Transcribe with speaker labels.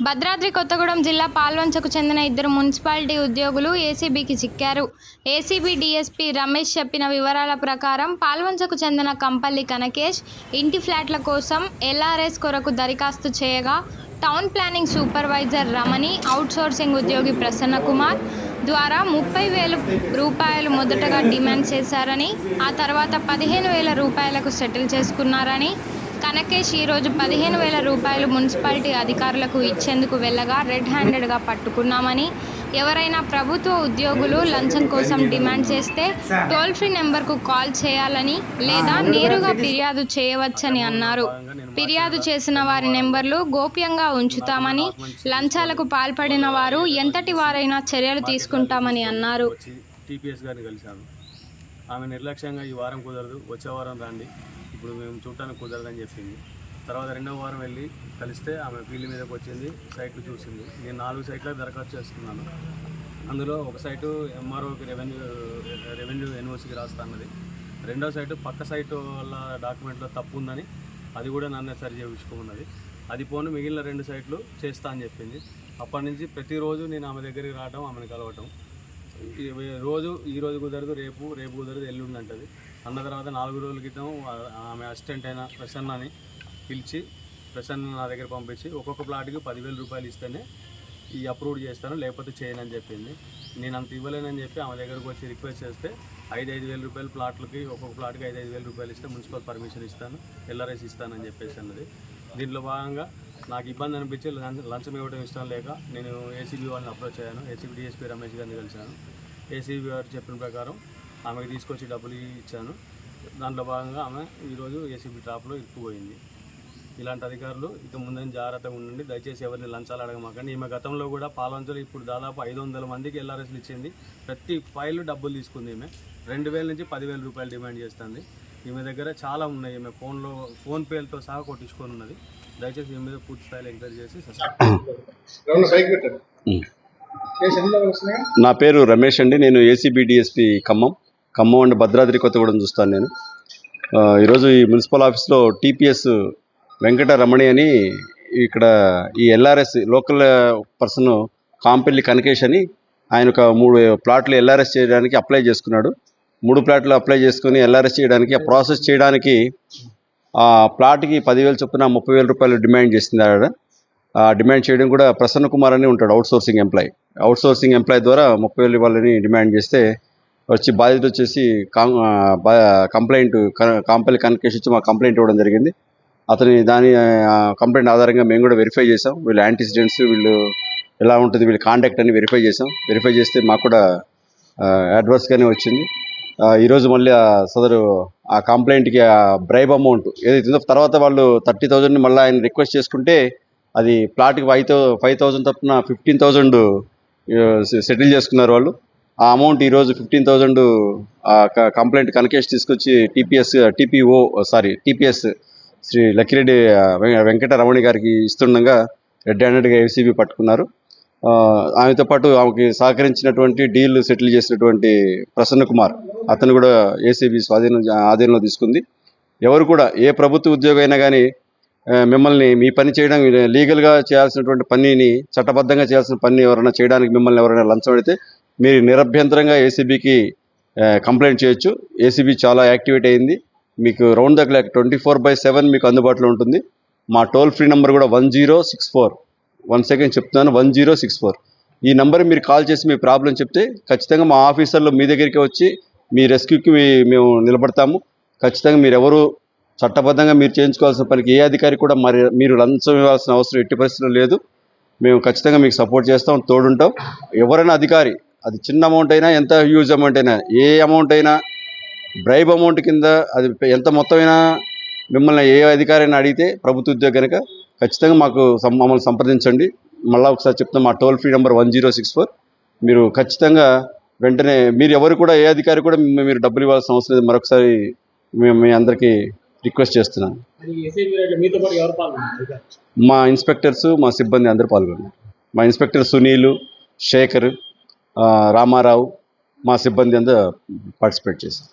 Speaker 1: భద్రాద్రి కొత్తగూడెం జిల్లా పాల్వంచకు చెందిన ఇద్దరు మున్సిపాలిటీ ఉద్యోగులు ఏసీబీకి చిక్కారు. ఏసీబీ డీఎస్పీ రమేష్ చెప్పిన వివరాల ప్రకారం పాల్వంచకు చెందిన కంపల్లి కనకేష్ ఇంటి ఫ్లాట్ల కోసం ఎల్ఆర్ఎస్ కొరకు దరఖాస్తు చేయగా టౌన్ ప్లానింగ్ సూపర్వైజర్ రమణి, అవుట్సోర్సింగ్ ఉద్యోగి ప్రసన్న కుమార్ ద్వారా 30,000 రూపాయలు మొదటగా డిమాండ్ చేశారని, ఆ తర్వాత 15,000 రూపాయలకు సెటిల్ చేసుకున్నారని, కనకేష్ ఈరోజు 15,000 రూపాయలు మున్సిపాలిటీ అధికారులకు ఇచ్చేందుకు వెళ్ళగా రెడ్ హ్యాండెడ్గా పట్టుకున్నామని, ఎవరైనా ప్రభుత్వ ఉద్యోగులు లంచం కోసం డిమాండ్ చేస్తే టోల్ ఫ్రీ నెంబర్కు కాల్ చేయాలని లేదా నేరుగా ఫిర్యాదు చేయవచ్చని అన్నారు. ఫిర్యాదు చేసిన వారి నెంబర్లు గోప్యంగా ఉంచుతామని, లంచాలకు పాల్పడిన వారు ఎంతటి వారైనా చర్యలు తీసుకుంటామని అన్నారు.
Speaker 2: ఆమె నిర్లక్ష్యంగా ఈ వారం కుదరదు, వచ్చే వారం రండి, ఇప్పుడు మేము చూడటానికి కుదరదని చెప్పింది. తర్వాత రెండవ వారం వెళ్ళి కలిస్తే ఆమె ఫీల్డ్ మీదకి వచ్చింది, సైట్లు చూసింది. నేను 4 సైట్లకు దరఖాస్తు చేసుకున్నాను. అందులో ఒక సైటు ఎంఆర్ఓకి రెవెన్యూ ఎన్ఓసికి రాస్తా అన్నది. రెండో సైటు పక్క సైటు వల్ల డాక్యుమెంట్లో తప్పు ఉందని అది కూడా నన్నే సరి చేయించుకున్నది. అది పోను మిగిలిన 2 సైట్లు చేస్తా అని చెప్పింది. అప్పటి నుంచి ప్రతిరోజు నేను ఆమె దగ్గరికి రావడం, ఆమెను కలవటం. ఈ రోజు కుదరదు, రేపు కుదరదు, ఎల్లుండి అంటది. అన్న తర్వాత 4 రోజుల క్రితం ఆమె అసిస్టెంట్ అయిన ప్రసన్నని పిలిచి, ప్రసన్న నా దగ్గర పంపించి ఒక్కొక్క ప్లాట్కి 10,000 రూపాయలు ఇస్తేనే ఈ అప్రూవ్ చేస్తాను, లేకపోతే చేయనని చెప్పింది. నేను అంత ఇవ్వలేనని చెప్పి ఆమె దగ్గరకు వచ్చి రిక్వెస్ట్ చేస్తే 5,000 రూపాయలు ప్లాట్లకి, ఒక్కొక్క ప్లాట్కి 5,000 రూపాయలు ఇస్తే మున్సిపల్ పర్మిషన్ ఇస్తాను, ఎల్ఆర్ఎస్ ఇస్తానని చెప్పేసి అన్నది. దీంట్లో భాగంగా నాకు ఇబ్బంది అనిపించి లంచం ఇవ్వడం ఇష్టం లేక నేను ఏసీబీ వాళ్ళని అప్రోచ్ అయ్యాను. ఏసీబీ డీఎస్పీ రమేష్ గారిని కలిశాను. ఏసీబీ గారు చెప్పిన ప్రకారం ఆమెకు తీసుకొచ్చి డబ్బులు ఇచ్చాను. దాంట్లో భాగంగా ఆమె ఈరోజు ఏసీబీ ట్రాప్లో ఇరుక్కుపోయింది. ఇలాంటి అధికారులు ఇక ముందని జాగ్రత్తగా ఉండండి. దయచేసి ఎవరిని లంచాలు అడగమాకండి. ఈమె గతంలో కూడా పాల్వంచలో ఇప్పుడు దాదాపు 500 మందికి ఎల్ఆర్ఎస్లు ఇచ్చింది. ప్రతి ఫైల్ డబ్బులు తీసుకుంది. ఈమె 2,000 నుంచి 10,000 రూపాయలు డిమాండ్ చేస్తుంది. ఈమె దగ్గర చాలా ఉన్నాయి. ఈమె ఫోన్ పేలతో సహా కొట్టించుకొని ఉన్నది. దయచేసి ఈమె మీద పూర్తి స్థాయిలో ఎంక్వైరీ చేసి
Speaker 3: నా పేరు రమేష్ అండి. నేను ACB DSP Khammam and Bhadradri Kothagudem చూస్తాను. నేను ఈరోజు ఈ మున్సిపల్ ఆఫీస్లో టీపీఎస్ వెంకట రమణి అని ఇక్కడ ఈ LRS local person Kampalli Kanakesh అని ఆయన ఒక 3 ప్లాట్లు ఎల్ఆర్ఎస్ చేయడానికి అప్లై చేసుకున్నాడు. 3 ప్లాట్లు అప్లై చేసుకుని ఎల్ఆర్ఎస్ చేయడానికి, ఆ ప్రాసెస్ చేయడానికి ఆ ప్లాట్కి 10,000 చొప్పున 30,000 రూపాయలు డిమాండ్ చేసింది. ఆడ ఆ డిమాండ్ చేయడం కూడా ప్రసన్న కుమార్ అని ఉంటాడు, అవుట్సోర్సింగ్ ఎంప్లాయ్ ద్వారా 30,000 ఇవ్వాలని డిమాండ్ చేస్తే వచ్చి బాధితులు వచ్చేసి కంప్లైంట్ కాంపల్లి కనకేష్ వచ్చి మా కంప్లైంట్ ఇవ్వడం జరిగింది. అతని కంప్లైంట్ ఆధారంగా మేము కూడా వెరిఫై చేసాం. వీళ్ళ యాంటిసిడెంట్స్, వీళ్ళు ఎలా ఉంటుంది, వీళ్ళ కాంటాక్ట్ అని వెరిఫై చేసాం. వెరిఫై చేస్తే మాకు కూడా అడ్వర్స్గానే వచ్చింది. ఈరోజు మళ్ళీ సదరు ఆ కంప్లైంట్కి ఆ బ్రైబ్ అమౌంట్ ఏదైతుందో తర్వాత వాళ్ళు 30,000 మళ్ళీ ఆయన రిక్వెస్ట్ చేసుకుంటే అది ప్లాట్కి 5,000 తప్పున 15,000 సెటిల్ చేసుకున్నారు వాళ్ళు. ఆ అమౌంట్ ఈరోజు 15,000 కంప్లైంట్ కనకేష్ తీసుకొచ్చి టీపీఎస్ శ్రీ లక్కిరెడ్డి వెంకట రమణి గారికి ఇస్తుండగా రెడ్ హ్యాండెడ్గా ఏసీబీ పట్టుకున్నారు. ఆమెతో పాటు ఆమెకి సహకరించినటువంటి డీల్ సెటిల్ చేసినటువంటి ప్రసన్న కుమార్ అతను కూడా ఏసీబీ ఆధీనంలో తీసుకుంది. ఎవరు కూడా ఏ ప్రభుత్వ ఉద్యోగం అయినా కానీ మిమ్మల్ని మీ పని చేయడం లీగల్గా చేయాల్సినటువంటి పనిని, చట్టబద్ధంగా చేయాల్సిన పని ఎవరైనా చేయడానికి మిమ్మల్ని ఎవరైనా లంచం అడిగితే మీరు నిరభ్యంతరంగా ఏసీబీకి కంప్లైంట్ చేయొచ్చు. ఏసీబీ చాలా యాక్టివేట్ అయింది. మీకు రౌండ్ ద క్లాక్ 24/7 మీకు అందుబాటులో ఉంటుంది. మా టోల్ ఫ్రీ నెంబర్ కూడా 1064. 1 సెకండ్ చెప్తున్నాను, 1064. ఈ నెంబర్ మీరు కాల్ చేసి మీ ప్రాబ్లం చెప్తే ఖచ్చితంగా మా ఆఫీసర్లు మీ దగ్గరికి వచ్చి మీ రెస్క్యూకి మేము నిలబడతాము. ఖచ్చితంగా మీరెవరు చట్టబద్ధంగా మీరు చేయించుకోవాల్సిన పనికి ఏ అధికారి కూడా మీరు లంచం ఇవ్వాల్సిన అవసరం ఎట్టి పరిస్థితుల్లో లేదు. మేము ఖచ్చితంగా మీకు సపోర్ట్ చేస్తాం, తోడుంటాం. ఎవరైనా అధికారి, అది చిన్న అమౌంట్ అయినా, ఎంత హ్యూజ్ అమౌంట్ అయినా, ఏ అమౌంట్ అయినా, బ్రైబ్ అమౌంట్ కింద అది ఎంత మొత్తం అయినా మిమ్మల్ని ఏ అధికారి అయినా అడిగితే ప్రభుత్వ ఉద్యోగం కనుక ఖచ్చితంగా మమ్మల్ని సంప్రదించండి. మళ్ళీ ఒకసారి చెప్తాం, మా టోల్ ఫ్రీ నెంబర్ 1064. మీరు ఖచ్చితంగా వెంటనే మీరు ఎవరు కూడా ఏ అధికారి కూడా మీరు డబ్బులు ఇవ్వాల్సిన అవసరం లేదు. మరొకసారి మీ అందరికీ రిక్వెస్ట్ చేస్తున్నాను. మా ఇన్స్పెక్టర్స్, మా సిబ్బంది అందరూ పాల్గొన్నారు. మా ఇన్స్పెక్టర్ సునీలు, శేఖర్, రామారావు, మా సిబ్బంది అందరూ పార్టిసిపేట్ చేశారు.